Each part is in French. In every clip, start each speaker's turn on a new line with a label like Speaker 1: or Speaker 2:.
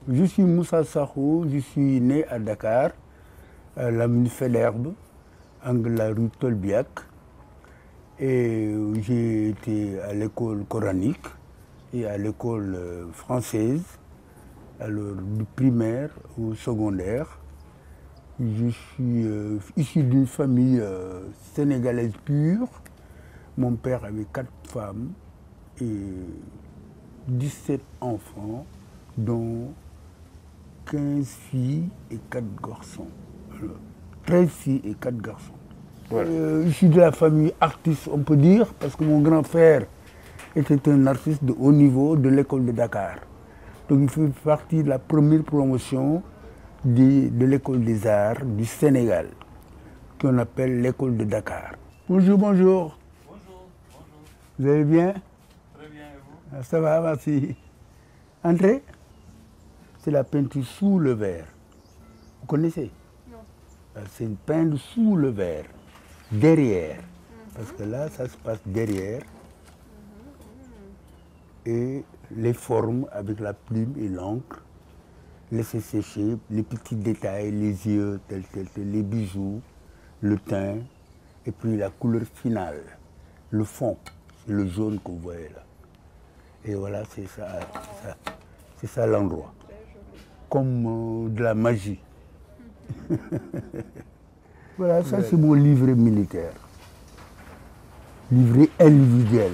Speaker 1: Je suis Moussa Sakho, je suis né à Dakar, à l'avenue Faidherbe, angle la rue Tolbiac. Et j'ai été à l'école coranique et à l'école française, alors du primaire au secondaire. Je suis issu d'une famille sénégalaise pure. Mon père avait 4 femmes et 17 enfants, dont 15 filles et 4 garçons. Alors, 13 filles et 4 garçons. Voilà. Je suis de la famille artiste, on peut dire, parce que mon grand frère était un artiste de haut niveau de l'école de Dakar. Donc il fait partie de la première promotion de l'école des arts du Sénégal, qu'on appelle l'école de Dakar. Bonjour, bonjour.
Speaker 2: Bonjour, bonjour.
Speaker 1: Vous allez bien?
Speaker 2: Très bien, et vous?
Speaker 1: Ça va, merci. Entrez. C'est la peinture sous le verre. Vous connaissez? Non. C'est une peinture sous le verre, derrière. Parce que là, ça se passe derrière. Et les formes avec la plume et l'encre, laisser sécher les petits détails, les yeux, les bijoux, le teint, et puis la couleur finale, le fond, c'est le jaune que vous voyez là. Et voilà, c'est ça l'endroit. Comme de la magie. Voilà, ça c'est mon livret militaire. Livret individuel.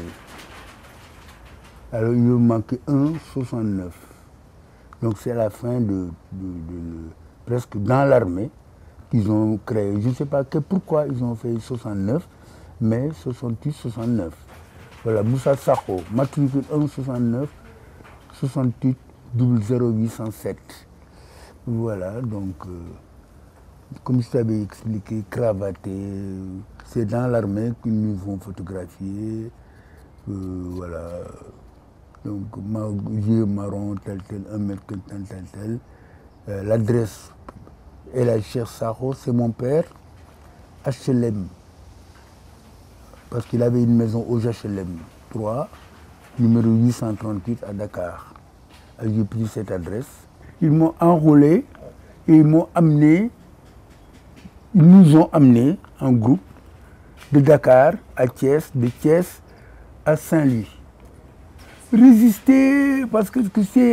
Speaker 1: Alors il me manquait 1,69. Donc c'est à la fin presque dans l'armée qu'ils ont créé. Je ne sais pas pourquoi ils ont fait 69, mais 68, 69. Voilà, Moussa Sakho, matricule 1,69, 68 00807. Voilà, donc, comme je t'avais expliqué, cravaté, c'est dans l'armée qu'ils nous vont photographier. Voilà. Donc, yeux marron, tel, 1 mètre, tel. L'adresse est la Cheikh Sakho, c'est mon père, HLM. Parce qu'il avait une maison au HLM 3, numéro 838 à Dakar. J'ai pris cette adresse. Ils m'ont enrôlé et ils nous ont amenés en groupe de Dakar à Thiès, de Thiès à Saint-Louis. Résister, parce que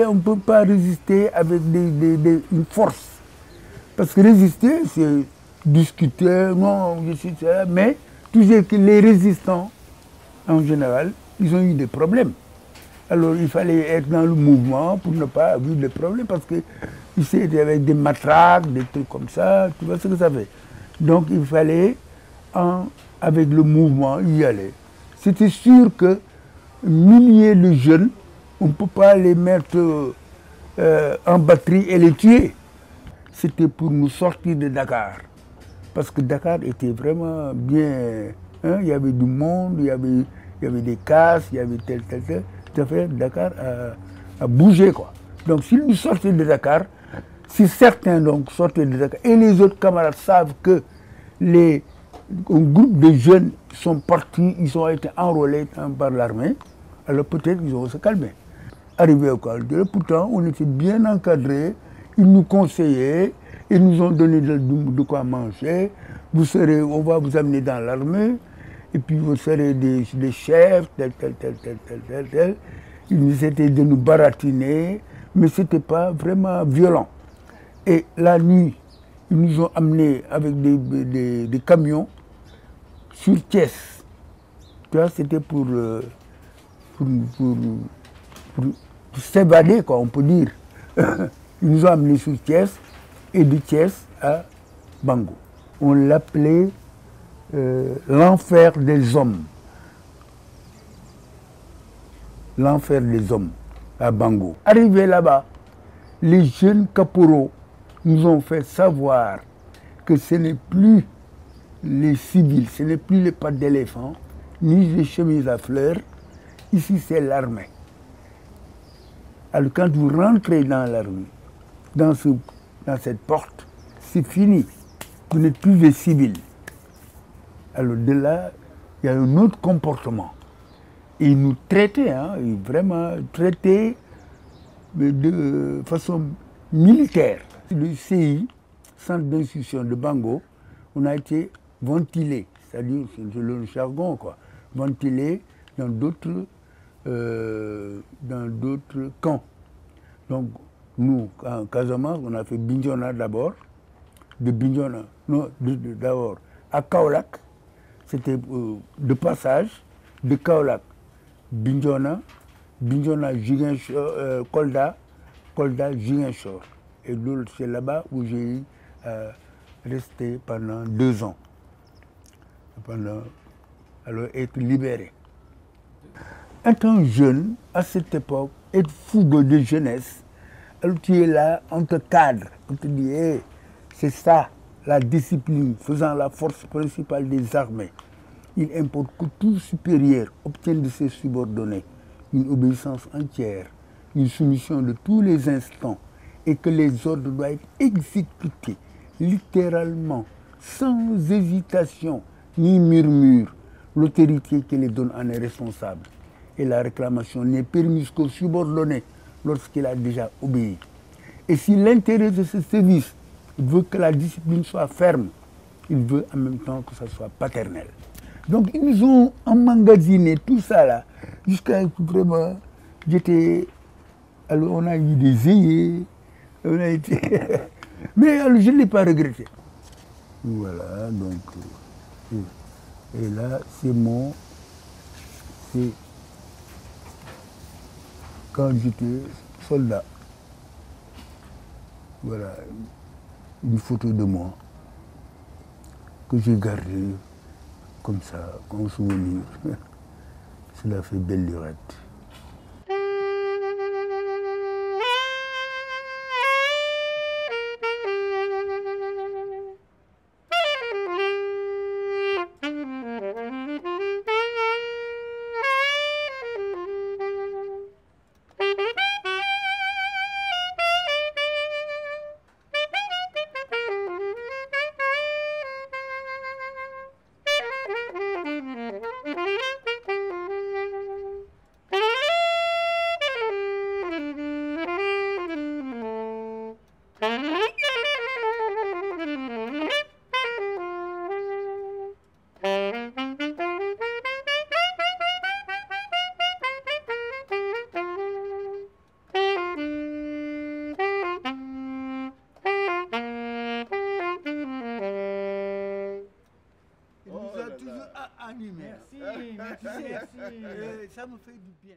Speaker 1: on ne peut pas résister avec une force. Parce que résister, c'est discuter, non, je suis ça, mais toujours que les résistants, en général, ils ont eu des problèmes. Alors il fallait être dans le mouvement pour ne pas avoir de problèmes, parce que ici, il y avait des matraques, des trucs comme ça, tu vois ce que ça fait. Donc il fallait, avec le mouvement, y aller. C'était sûr que milliers de jeunes, on ne peut pas les mettre en batterie et les tuer. C'était pour nous sortir de Dakar. Parce que Dakar était vraiment bien. Hein, il y avait du monde, il y avait des casses, il y avait tel. Dakar a bougé, quoi. Donc s'ils nous sortaient de Dakar, si certains donc sortaient de Dakar, et les autres camarades savent que un groupe de jeunes sont partis, ils ont été enrôlés par l'armée, alors peut-être ils vont se calmer. Arrivé au camp, pourtant on était bien encadrés, ils nous conseillaient, ils nous ont donné de quoi manger, on va vous amener dans l'armée, et puis vous serez des chefs, tel. Ils essayaient de nous baratiner, mais ce n'était pas vraiment violent. Et la nuit, ils nous ont amenés avec des camions sur Thiès. Tu vois, c'était pour s'évader, quoi, on peut dire. Ils nous ont amenés sur Thiès et de Thiès à Bango. On l'appelait l'enfer des hommes. L'enfer des hommes à Bango. Arrivés là-bas, les jeunes caporaux nous ont fait savoir que ce n'est plus les civils, ce n'est plus les pattes d'éléphant, ni les chemises à fleurs. Ici, c'est l'armée. Alors, quand vous rentrez dans l'armée, dans cette porte, c'est fini. Vous n'êtes plus des civils. Alors, de là, il y a un autre comportement. Et ils nous traitaient, hein, ils vraiment traitaient de façon militaire. Le CI, Centre d'instruction de Bango, on a été ventilé, c'est-à-dire, c'est le jargon, quoi, ventilé dans d'autres camps. Donc, nous, en Casamance, on a fait Bignona d'abord, de Bignona, non, d'abord à Kaolack, c'était de passage, de Kaolack, Bignona, Kolda, Ziguinchor. Et c'est là-bas où j'ai resté pendant 2 ans, alors être libéré. Étant jeune, à cette époque, être fougueux de jeunesse, alors tu es là, on te cadre, on te dit, hey, c'est ça, la discipline, faisant la force principale des armées. Il importe que tout supérieur obtienne de ses subordonnés une obéissance entière, une soumission de tous les instants, et que les ordres doivent être exécutés littéralement, sans hésitation ni murmure. L'autorité qui les donne en est responsable. Et la réclamation n'est permise qu'au subordonné lorsqu'il a déjà obéi. Et si l'intérêt de ce service veut que la discipline soit ferme, il veut en même temps que ça soit paternel. Donc ils nous ont emmagasiné tout ça là, jusqu'à vraiment, alors on a eu des œillets, on a été... Mais alors, je ne l'ai pas regretté. Voilà, donc... Et là, c'est quand j'étais soldat. Voilà, une photo de moi que j'ai gardée comme ça, comme souvenir. Cela fait belle lurette. Merci, merci. Ça me fait du bien.